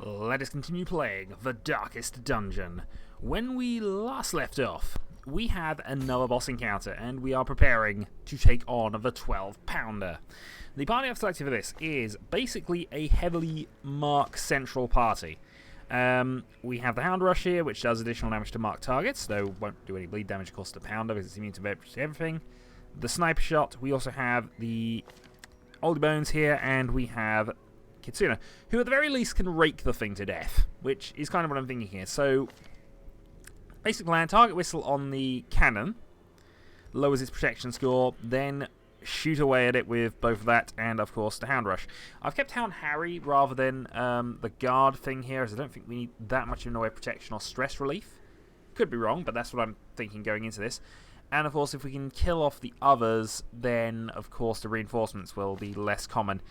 Let us continue playing The Darkest Dungeon. When we last left off, we had another boss encounter, and we are preparing to take on the 12-pounder. The party I've selected for this is basically a heavily mark central party. We have the Hound Rush here, which does additional damage to marked targets, though won't do any bleed damage, of course, to the Pounder, because it's immune to everything. The Sniper Shot, we also have the Oldie Bones here, and we have Kitsuna, who at the very least can rake the thing to death, which is kind of what I'm thinking here. So, basic plan, target whistle on the cannon, lowers its protection score, then shoot away at it with both of that and, of course, the Hound Rush. I've kept Hound Harry rather than the guard thing here, as I don't think we need that much in the way of protection or stress relief. Could be wrong, but that's what I'm thinking going into this. And, of course, if we can kill off the others, then, of course, the reinforcements will be less common.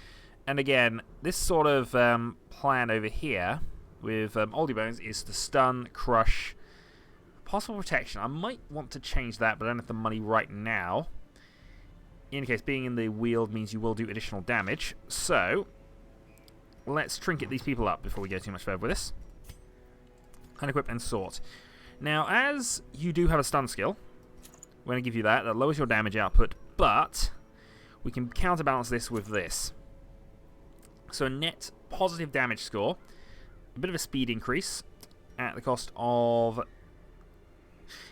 And again, this sort of plan over here with Oldie Bones is to stun, crush, possible protection. I might want to change that, but I don't have the money right now. In any case, being in the wield means you will do additional damage. So, let's trinket these people up before we go too much further with this. Unequip and sort. Now, as you do have a stun skill, we're going to give you that. That lowers your damage output, but we can counterbalance this with this. So a net positive damage score, a bit of a speed increase at the cost of...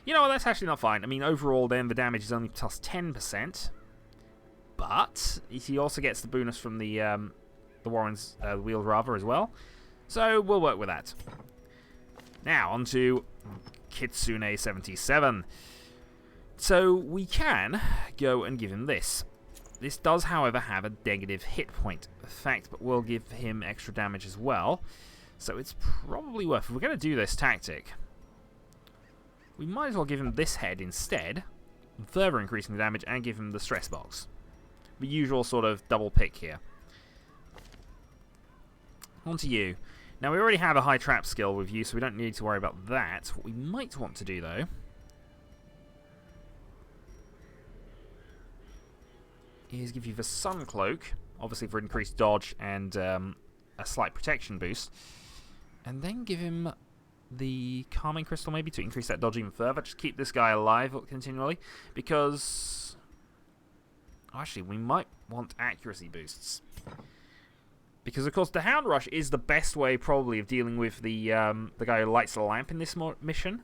You know what, that's actually not fine. I mean, overall then the damage is only plus 10%, but he also gets the bonus from the Warren's wield rather as well. So we'll work with that. Now, on to Kitsune 77. So we can go and give him this. This does, however, have a negative hit point effect, but will give him extra damage as well. So it's probably worth... If we're going to do this tactic, we might as well give him this head instead, further increasing the damage, and give him the stress box. The usual sort of double pick here. On to you. Now, we already have a high trap skill with you, so we don't need to worry about that. What we might want to do, though, is give you the Sun Cloak, obviously for increased dodge and a slight protection boost, and then give him the Calming Crystal maybe to increase that dodge even further. Just keep this guy alive continually, because actually we might want accuracy boosts, because of course the Hound Rush is the best way probably of dealing with the guy who lights the lamp in this mission.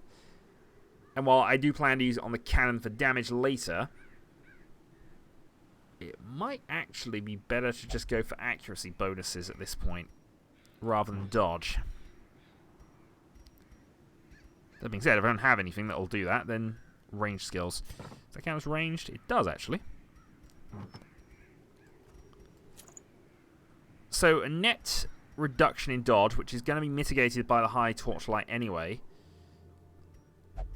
And while I do plan to use it on the cannon for damage later, it might actually be better to just go for accuracy bonuses at this point, rather than dodge. That being said, if I don't have anything that will do that, then range skills. Does that count as ranged? It does, actually. So, a net reduction in dodge, which is going to be mitigated by the high torchlight anyway.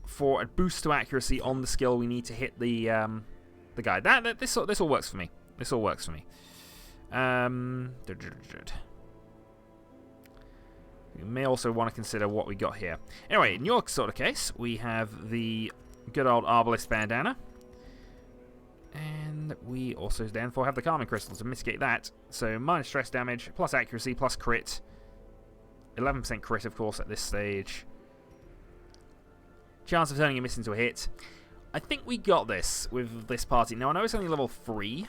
For a boost to accuracy on the skill, we need to hit the guy. This all works for me. This all works for me. We may also want to consider what we got here. Anyway, in your sort of case, we have the good old Arbalist Bandana. And we also, therefore, have the Calming Crystal to mitigate that. So, minus stress damage, plus accuracy, plus crit. 11% crit, of course, at this stage. Chance of turning a miss into a hit. I think we got this with this party. Now, I know it's only level 3.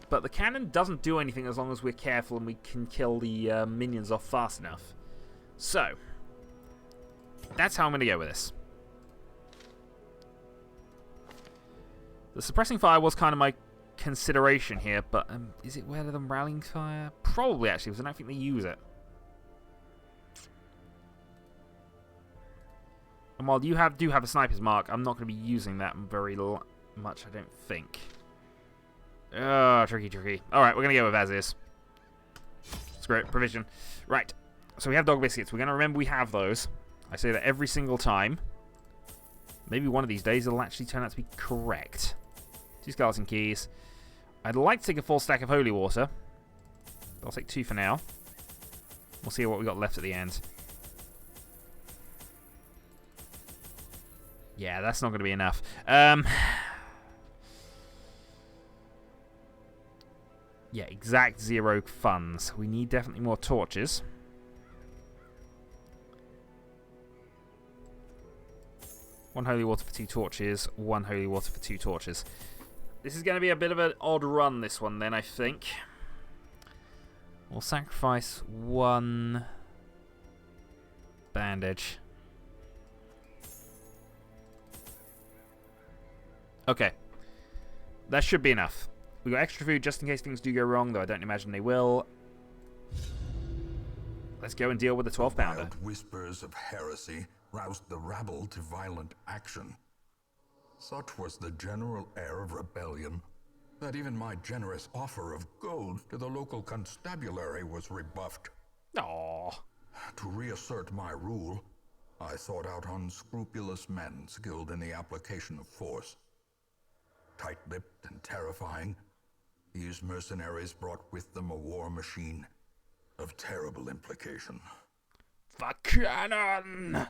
But the cannon doesn't do anything as long as we're careful and we can kill the minions off fast enough. So, that's how I'm going to go with this. The suppressing fire was kind of my consideration here, but is it better than rallying fire? Probably, actually, because I don't think they use it. And while you do have a sniper's mark, I'm not going to be using that very much, I don't think. Tricky. Alright, we're going to go with as is. Screw it, provision. Right, so we have dog biscuits. We're going to remember we have those. I say that every single time. Maybe one of these days it'll actually turn out to be correct. 2 skeleton keys. I'd like to take a full stack of holy water. I'll take 2 for now. We'll see what we got left at the end. Yeah, that's not going to be enough. Yeah, exact 0 funds. We need definitely more torches. One holy water for 2 torches. 1 holy water for 2 torches. This is going to be a bit of an odd run, this one, then, I think. We'll sacrifice 1 bandage. Okay. That should be enough. We got extra food just in case things do go wrong, though I don't imagine they will. Let's go and deal with the 12-pounder. Wild whispers of heresy roused the rabble to violent action. Such was the general air of rebellion that even my generous offer of gold to the local constabulary was rebuffed. Aww. To reassert my rule, I sought out unscrupulous men skilled in the application of force. Tight-lipped and terrifying, these mercenaries brought with them a war machine of terrible implication. For cannon!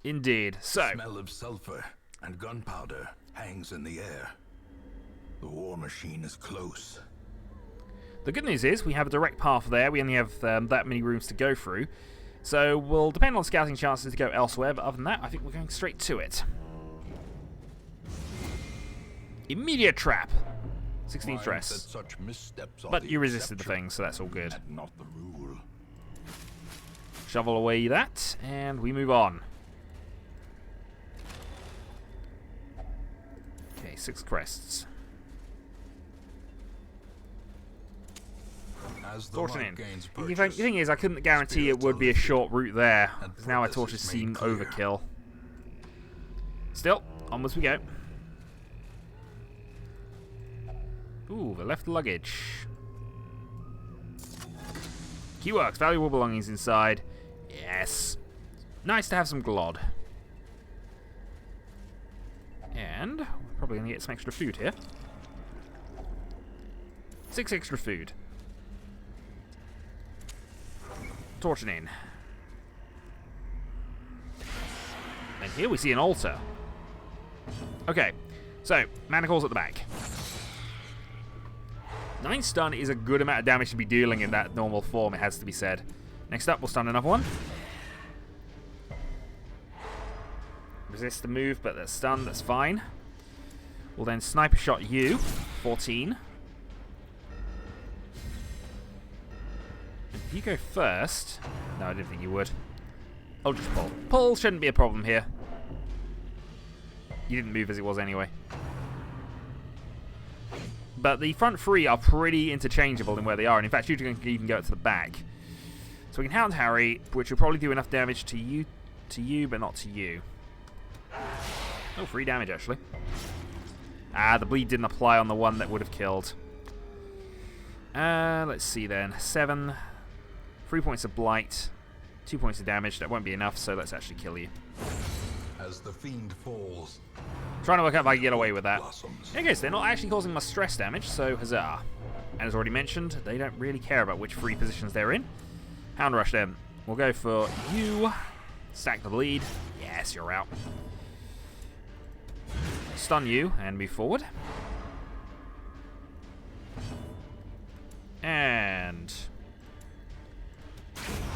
Indeed. So, The smell of sulfur and gunpowder hangs in the air. The war machine is close. the good news is we have a direct path there. We only have that many rooms to go through. So we'll depend on scouting chances to go elsewhere, but other than that, I think we're going straight to it. Immediate trap. 16 stress. But you resisted the thing, so that's all good. Not the rule. Shovel away that, and we move on. Okay, 6 crests. Torching in. The thing is, I couldn't guarantee it would be a short route there. Now my torches seem overkill. Still, onwards we go. Ooh, the left luggage. Key works, valuable belongings inside. Yes. Nice to have some glod. And we're probably going to get some extra food here. 6 extra food. Torching in. And here we see an altar. Okay, so manacles at the back. 9 stun is a good amount of damage to be dealing in that normal form, it has to be said. Next up, we'll stun another one. Resist the move, but that's stunned, that's fine. We'll then sniper shot you. 14. If you go first... No, I didn't think you would. I'll just pull. Pull shouldn't be a problem here. You didn't move as it was anyway. But the front 3 are pretty interchangeable in where they are, and in fact, you can even go to the back. So we can Hound Harry, which will probably do enough damage to you, but not to you. Oh, 3 damage, actually. Ah, the bleed didn't apply on the one that would have killed. Let's see then. 7. 3 points of blight. 2 points of damage. That won't be enough, so let's actually kill you. As the fiend falls, Trying to work out if I can get away with that. blossoms. Okay, so they're not actually causing much stress damage, so huzzah. And as already mentioned, they don't really care about which 3 positions they're in. Hound Rush them. We'll go for you. Stack the bleed. Yes, you're out. Stun you and move forward. And...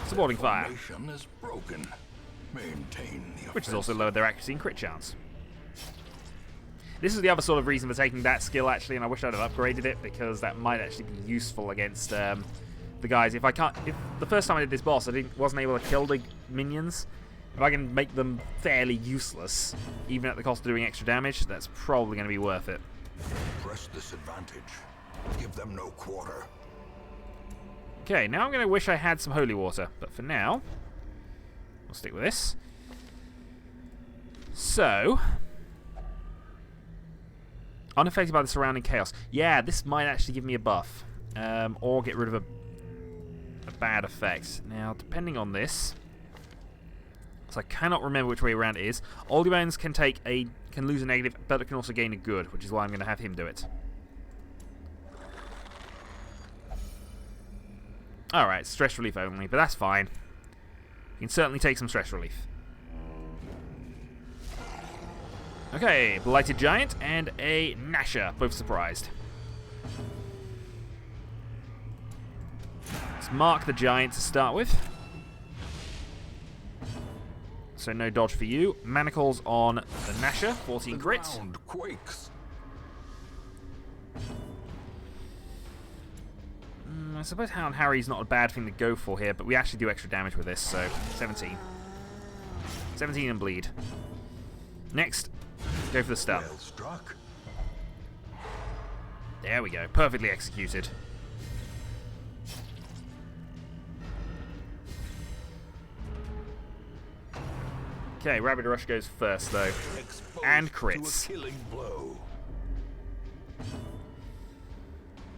supporting fire. Formation is broken. Maintain the Which has also offensive. lowered their accuracy and crit chance. This is the other sort of reason for taking that skill, actually, and I wish I'd have upgraded it, because that might actually be useful against the guys. If the first time I did this boss, I wasn't able to kill the minions, if I can make them fairly useless, even at the cost of doing extra damage, that's probably going to be worth it. Press this advantage. Give them no quarter. Okay, now I'm going to wish I had some holy water, but for now, we'll stick with this. So... unaffected by the surrounding chaos. Yeah, this might actually give me a buff. Or get rid of a bad effect. Now, depending on this... so I cannot remember which way around it is. Oldiebones can lose a negative, but it can also gain a good, which is why I'm going to have him do it. Alright, stress relief only, but that's fine. You can certainly take some stress relief. Okay, Blighted Giant and a Nasher, both surprised. Let's mark the giant to start with. So no dodge for you. Manacles on the Nasher, 14 crit. The ground quakes. I suppose Hound Harry's not a bad thing to go for here, but we actually do extra damage with this, so 17. 17 and bleed. Next, go for the stun. Well struck. There we go, perfectly executed. Okay, Rapid Rush goes first though. Exposed And to a crits. killing blow.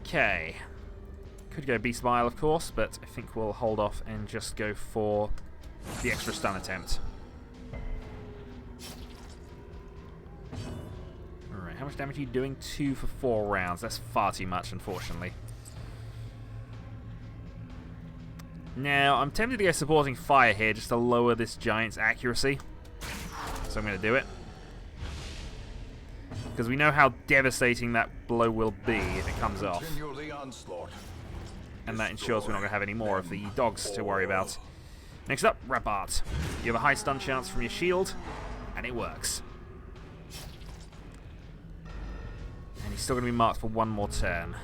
Okay. Could go Beast Mile, of course, but I think we'll hold off and just go for the extra stun attempt. Alright, how much damage are you doing? 2 for 4 rounds. That's far too much, unfortunately. Now, I'm tempted to go Supporting Fire here just to lower this giant's accuracy. So I'm going to do it. Because we know how devastating that blow will be if it comes off. Continue the onslaught. And that ensures we're not going to have any more of the dogs to worry about. Next up, Rampart. You have a high stun chance from your shield, and it works. And he's still going to be marked for one more turn.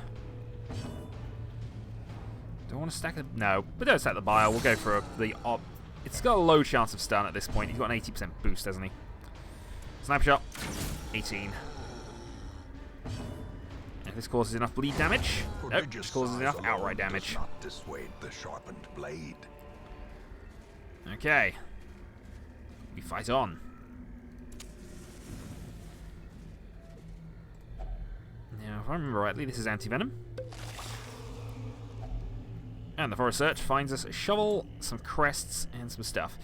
Do I want to stack it? No, but don't stack the bile. We'll go for the op. It's got a low chance of stun at this point. He's got an 80% boost, hasn't he? Sniper shot, 18. If this causes enough bleed damage, nope, this causes enough outright damage. Does not dissuade the sharpened blade. Okay, we fight on. Now, if I remember rightly, this is anti-venom. And the Forest Search finds us a shovel, some crests, and some stuff.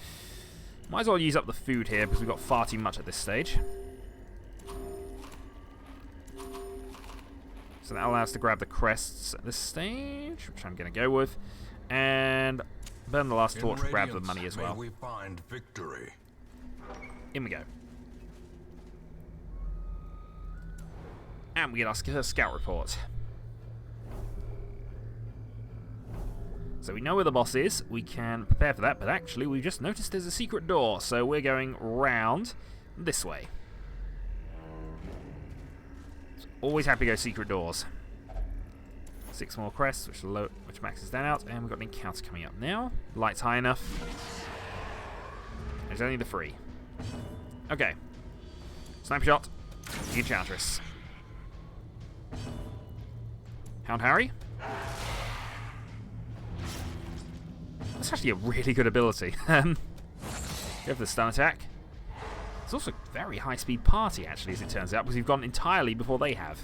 Might as well use up the food here because we've got far too much at this stage. So that allows us to grab the crests at this stage, which I'm going to go with. And burn the last torch, grab the money as well. May we find victory. In we go. And we get our scout report. So we know where the boss is, we can prepare for that, but actually we've just noticed there's a secret door, so we're going round this way. So always happy to go secret doors. 6 more crests, which maxes that out, and we've got an encounter coming up now. Light's high enough. There's only the 3. Okay. Sniper shot, the Enchantress. Hound Harry. That's actually a really good ability. Go for the stun attack. It's also a very high-speed party, actually, as it turns out, because we've gone entirely before they have.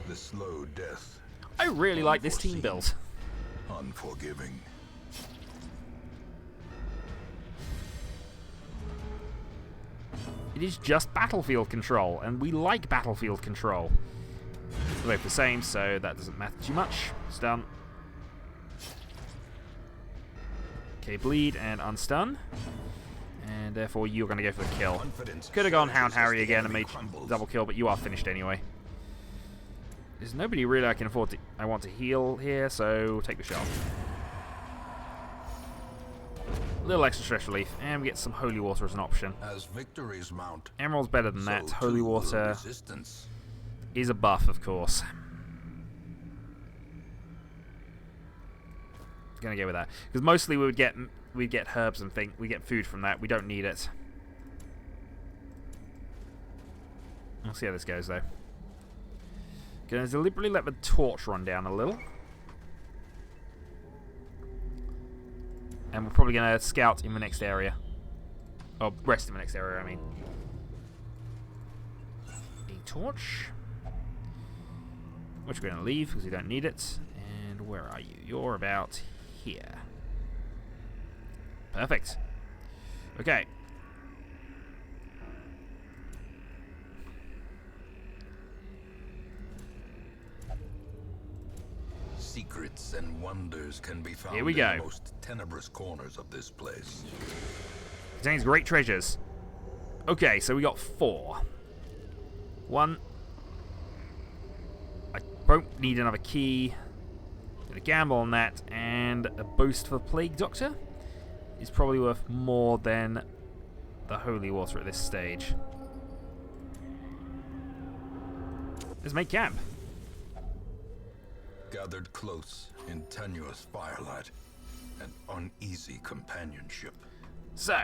The slow death. I really like this team build. Unforgiving. It is just battlefield control, and we like battlefield control. They're both the same, so that doesn't matter too much. Stun. Okay, bleed and unstun. And therefore you're going to go for the kill. Could have gone Hound Harry again and made double kill, but you are finished anyway. There's nobody really I want to heal here, so take the shot. A little extra stress relief, and we get some holy water as an option. As victories mount, Emerald's better than that. Holy water resistance. is a buff, of course. Gonna go with that because mostly we'd get herbs and we get food from that. We don't need it. We'll see how this goes though. Gonna deliberately let the torch run down a little, and we're probably gonna scout in the next area, or rest in the next area. I mean, a torch, which we're gonna leave because we don't need it. And where are you? You're about here. Perfect. Okay. Secrets and wonders can be found Here we in go. the most tenebrous corners of this place. Contains great treasures. Okay, so we got 4. 1, Won't need another key. Gonna gamble on that, and a boost for Plague Doctor is probably worth more than the holy water at this stage. Let's make camp. Gathered close in tenuous firelight and uneasy companionship. So,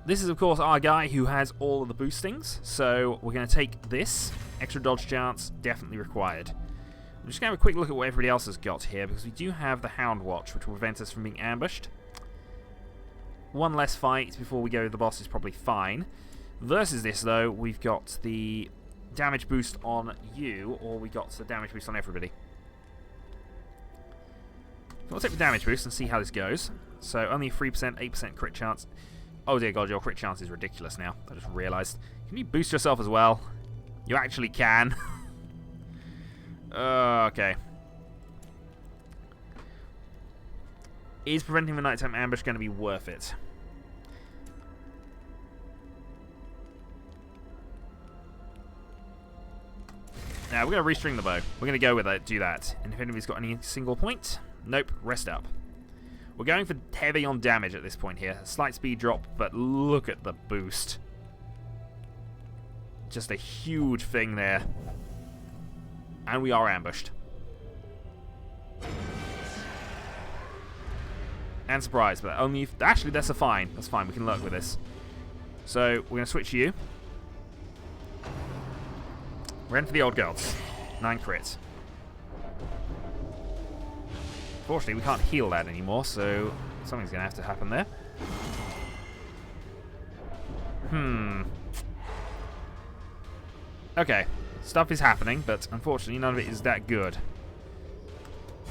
this is of course our guy who has all of the boostings, so we're going to take this. Extra dodge chance, definitely required. I'm just going to have a quick look at what everybody else has got here, because we do have the Hound Watch, which will prevent us from being ambushed. One less fight before we go to the boss is probably fine. Versus this though, we've got the damage boost on you, or we got the damage boost on everybody. We'll take the damage boost and see how this goes. So only 3%, 8% crit chance. Oh dear god, your crit chance is ridiculous now. I just realised. Can you boost yourself as well? You actually can. Okay. Is preventing the nighttime ambush going to be worth it? Now, we're going to restring the bow. We're going to go with it, do that. And if anybody's got any single point, nope, rest up. We're going for heavy on damage at this point here. A slight speed drop, but look at the boost. Just a huge thing there. And we are ambushed. And surprised, but only if... Actually, that's a fine. That's fine. We can lurk with this. So, we're going to switch you. We're in for the old gods. 9 crits. Fortunately, we can't heal that anymore, so something's going to have to happen there. Okay. Stuff is happening, but unfortunately none of it is that good.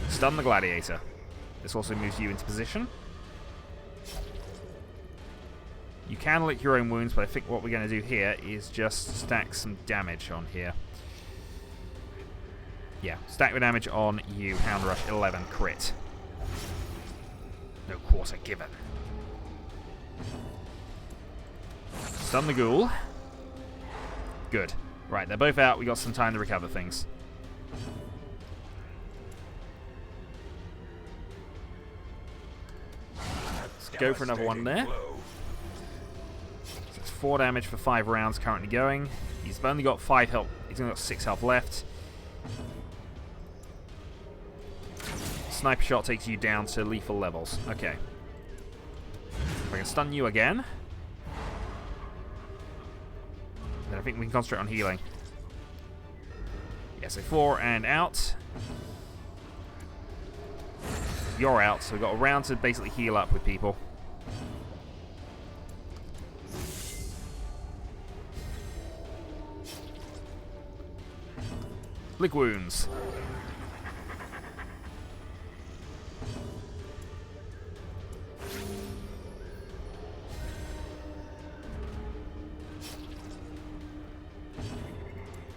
Stun the gladiator. This also moves you into position. You can lick your own wounds, but I think what we're going to do here is just stack some damage on here. Yeah, stack the damage on you. Hound Rush 11 crit. No quarter given. Stun the ghoul. Good. Right, they're both out. We got some time to recover things. Let's go for another one there. So it's 4 damage for 5 rounds currently going. He's only got 5 health. He's only got 6 health left. Sniper shot takes you down to lethal levels. Okay. If I can stun you again, then I think we can concentrate on healing. Yeah, so 4 and out. You're out, so we've got a round to basically heal up with people. Lick wounds.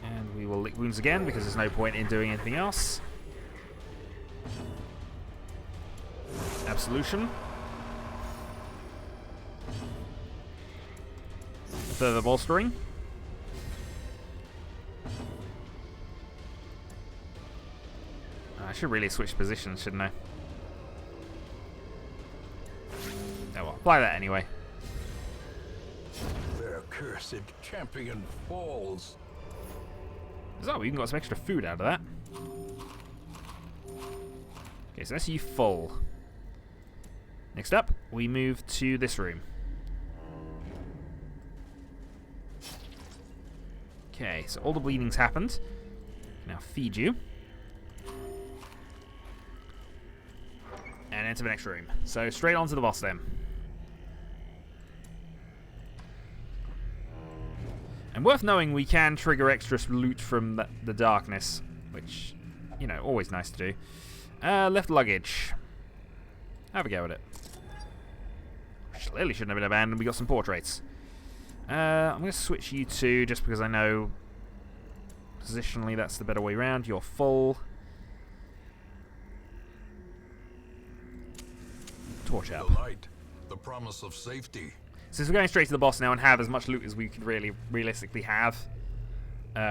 And we will lick wounds again because there's no point in doing anything else. Absolution. Further bolstering. I should really switch positions, shouldn't I? Oh well, apply that anyway. Their cursed champion falls. So we even got some extra food out of that. Okay, so that's you full. Next up, we move to this room. Okay, so all the bleeding's happened. Now feed you. And enter the next room. So straight on to the boss then. And worth knowing, we can trigger extra loot from the darkness, which, you know, always nice to do. Left luggage. Have a go at it. Clearly shouldn't have been abandoned. We got some portraits. I'm going to switch you to, just because I know positionally that's the better way around. You're full. Torch up. The light, the promise of safety. Since we're going straight to the boss now and have as much loot as we could really realistically have,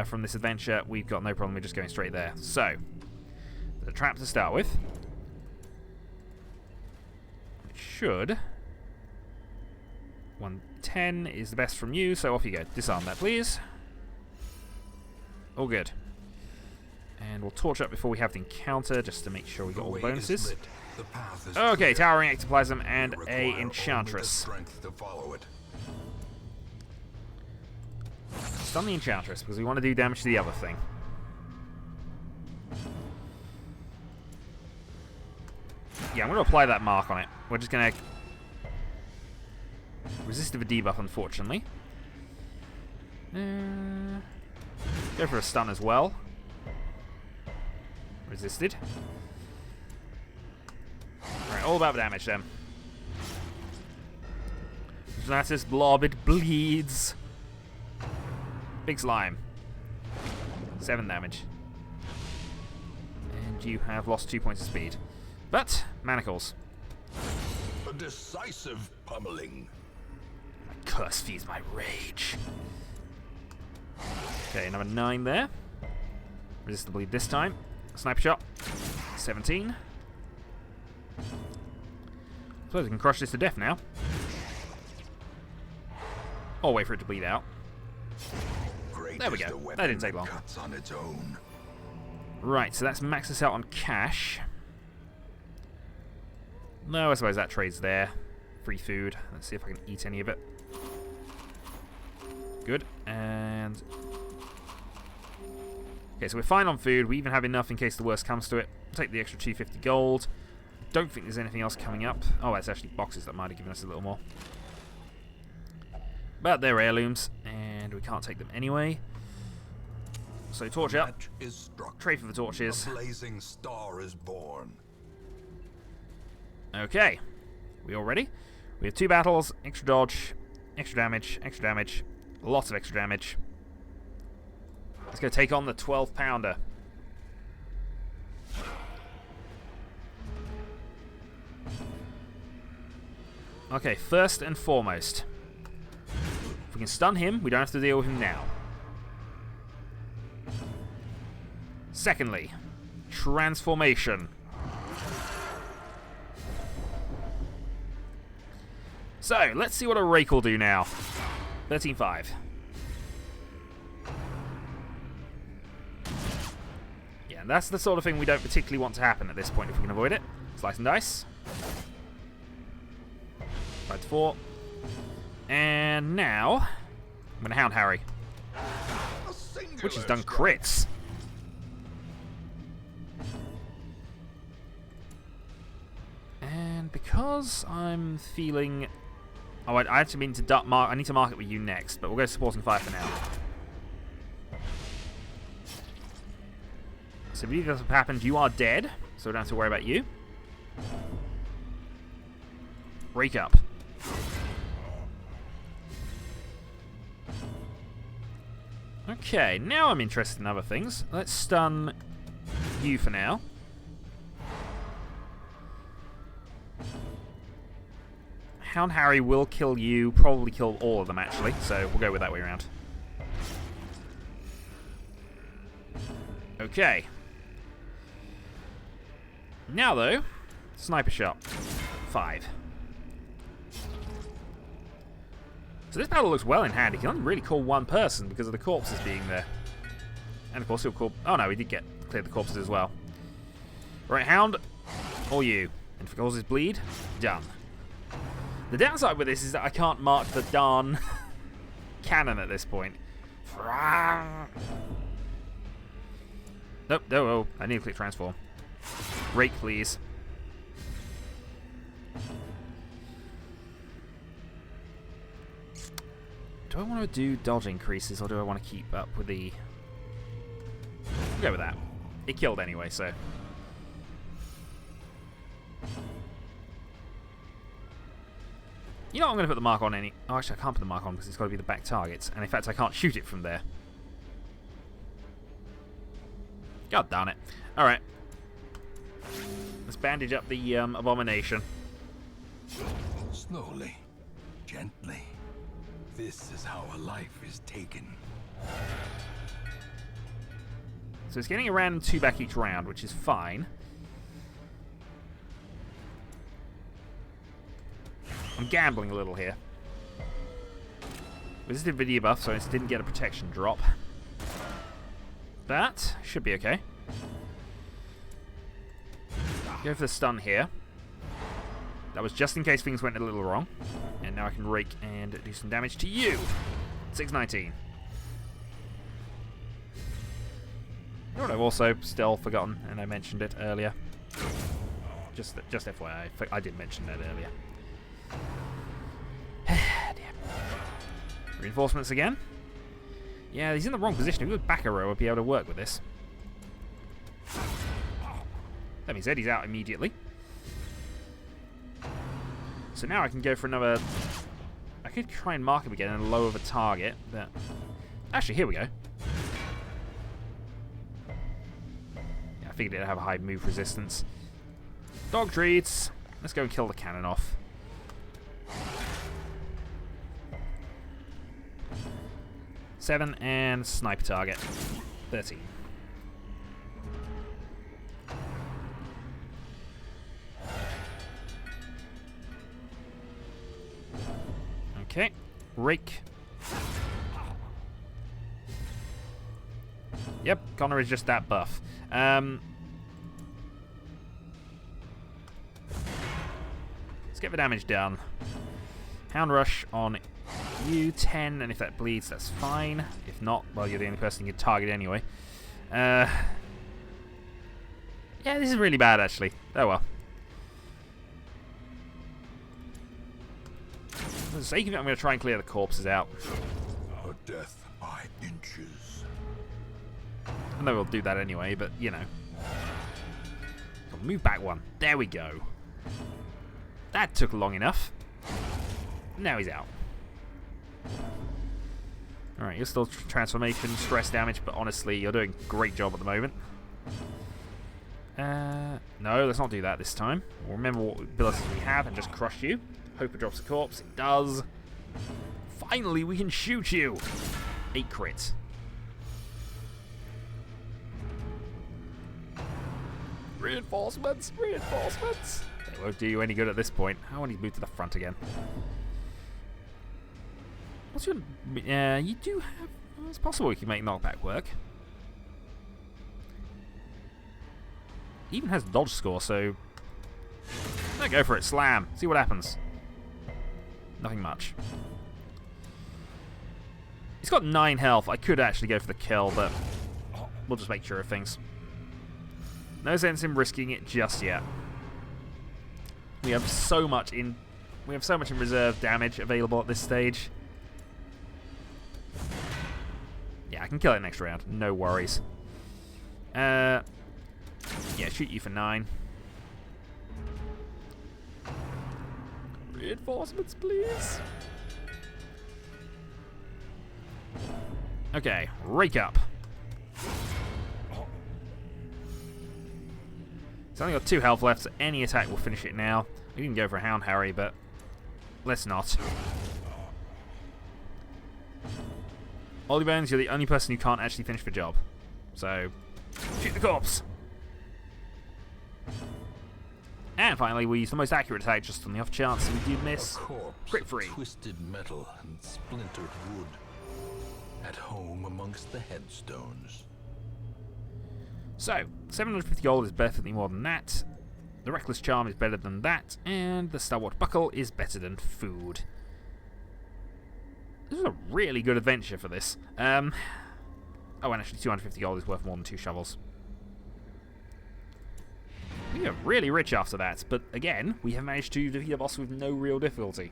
from this adventure, we've got no problem with just going straight there. So, the trap to start with. It should. 110 is the best from you, so off you go. Disarm that, please. All good. And we'll torch up before we have the encounter, just to make sure we got all the bonuses. Okay, towering ectoplasm and a enchantress. Stun the enchantress because we want to do damage to the other thing. Yeah, I'm going to apply that mark on it. We're just going to resist the debuff, unfortunately. Go for a stun as well. Resisted. Alright, all about the damage then. Gelatinous blob, it bleeds. Big slime. 7 damage. And you have lost 2 points of speed. But, manacles. A decisive pummeling. My curse feeds my rage. Okay, number 9 there. Resist the bleed this time. Sniper shot. 17. Suppose we can crush this to death now. Or wait for it to bleed out. There we go. That didn't take long. On its own. Right, so that's maxed us out on cash. No, I suppose that trade's there. Free food. Let's see if I can eat any of it. Good. And... okay, so we're fine on food. We even have enough in case the worst comes to it. Take the extra 250 gold. Don't think there's anything else coming up. Oh, that's actually boxes that might have given us a little more. But they're heirlooms, and we can't take them anyway. So torch up. Trade for the torches. A blazing star is born. Okay. We all ready? We have 2 battles, extra dodge, extra damage, lots of extra damage. Let's go take on the 12-pounder. Okay, first and foremost. If we can stun him, we don't have to deal with him now. Secondly, transformation. So, let's see what a rake will do now. 13.5. Yeah, that's the sort of thing we don't particularly want to happen at this point if we can avoid it. Slice and dice. 5 to 4. And now, I'm going to Hound Harry. Which has done crits. And because I'm feeling... oh, I actually mean to mark. I need to mark it with you next, but we'll go supporting fire for now. So if either of them happened, you are dead, so we don't have to worry about you. Break up. Okay, now I'm interested in other things. Let's stun you for now. Hound Harry will kill you, probably kill all of them actually, so we'll go with that way around. Okay. Now though, sniper shot. 5. So this battle looks well in hand. He can only really call one person because of the corpses being there. And of course he'll call... oh no, we did clear the corpses as well. Right, Hound, or you. And if it causes bleed, done. The downside with this is that I can't mark the darn cannon at this point. Nope, no, I need to click transform. Rake, please. Do I want to do dodge increases, or do I want to keep up with the... we'll go with that. It killed anyway, so... you know what, I'm going to put the mark on any... oh, actually, I can't put the mark on because it's got to be the back targets. And in fact, I can't shoot it from there. God darn it. Alright. Let's bandage up the abomination. Slowly. Gently. This is how a life is taken. So it's getting a random 2 back each round, which is fine. I'm gambling a little here. Resisted video buff, so it didn't get a protection drop. That should be okay. Go for the stun here. That was just in case things went a little wrong. And now I can rake and do some damage to you. 619. You know what I've also still forgotten, and I mentioned it earlier. Just FYI, I did mention that earlier. Reinforcements again. Yeah, he's in the wrong position. If he was back a row, I'd be able to work with this. That being said, he's out immediately. So now I can go for another... I could try and mark him again and lower the target, but... Actually, here we go. Yeah, I figured it'd have a high move resistance. Dog treats. Let's go and kill the cannon off. Seven and sniper target. 13. Okay. Rake. Yep, Connor is just that buff. Let's get the damage done. Hound Rush on you, 10, and if that bleeds, that's fine. If not, well, you're the only person you can target anyway. Yeah, this is really bad, actually. Oh well. For the sake of it, I'm going to try and clear the corpses out. A death by inches. I know we'll do that anyway, but, you know. Move back one. There we go. That took long enough. Now he's out. Alright, you're still transformation, stress damage, but honestly, you're doing a great job at the moment. No, let's not do that this time. We'll remember what abilities we have and just crush you. Hope it drops a corpse. It does. Finally, we can shoot you. 8 crits. Reinforcements! Reinforcements! They won't do you any good at this point. I want to move to the front again. What's your... you do have... Well, it's possible we can make knockback work. He even has dodge score, so... Go for it. Slam. See what happens. Nothing much. He's got 9 health. I could actually go for the kill, but... We'll just make sure of things. No sense in risking it just yet. We have so much in... We have so much in reserve damage available at this stage. Yeah, I can kill it next round. No worries. Yeah, shoot you for 9. Reinforcements, please. Okay, rake up. It's only got 2 health left, so any attack will finish it now. We can go for a Hound Harry, but let's not. Ollybones, you're the only person who can't actually finish the job. So, shoot the corpse. And finally, we use the most accurate attack just on the off chance we do miss. Crit free. Twisted metal and splintered wood. At home amongst the headstones. So, 750 gold is definitely more than that. The Reckless Charm is better than that. And the Stalwart Buckle is better than food. This is a really good adventure for this. Oh, and actually 250 gold is worth more than 2 shovels. We are really rich after that, but again, we have managed to defeat a boss with no real difficulty.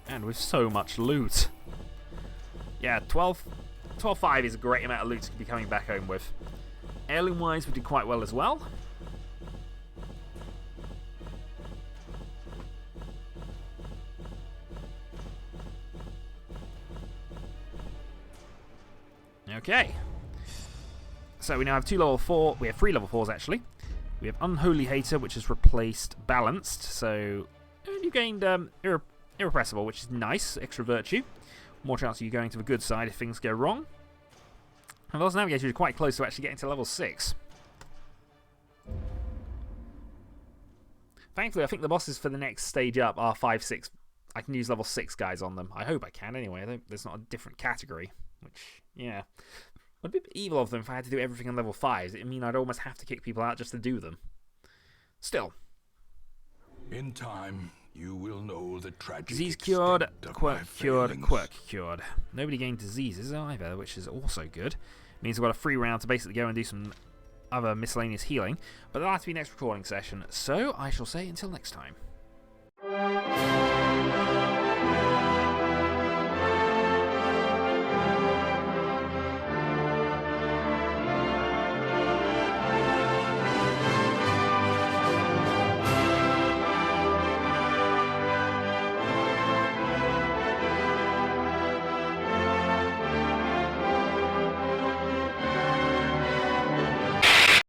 And with so much loot. Yeah, 12.5 is a great amount of loot to be coming back home with. Heirloom-wise, we did quite well as well. Okay. So we now have 2 level 4. We have 3 level 4s actually. We have Unholy Hater, which has replaced Balanced. So you gained Irrepressible, which is nice. Extra virtue. more chance of you going to the good side if things go wrong. And those navigators are quite close to actually getting to level 6. Thankfully, I think the bosses for the next stage up are 5, 6. I can use level 6 guys on them. I hope I can anyway. There's not a different category. Which, yeah. Would be evil of them if I had to do everything on level 5s. It would mean I'd almost have to kick people out just to do them. Still. In time, you will know the tragic Disease cured, quirk cured, failings. quirk cured. Nobody gained diseases either, which is also good. Means I've got a free round to basically go and do some other miscellaneous healing. But that'll have to be next recording session, so I shall say until next time.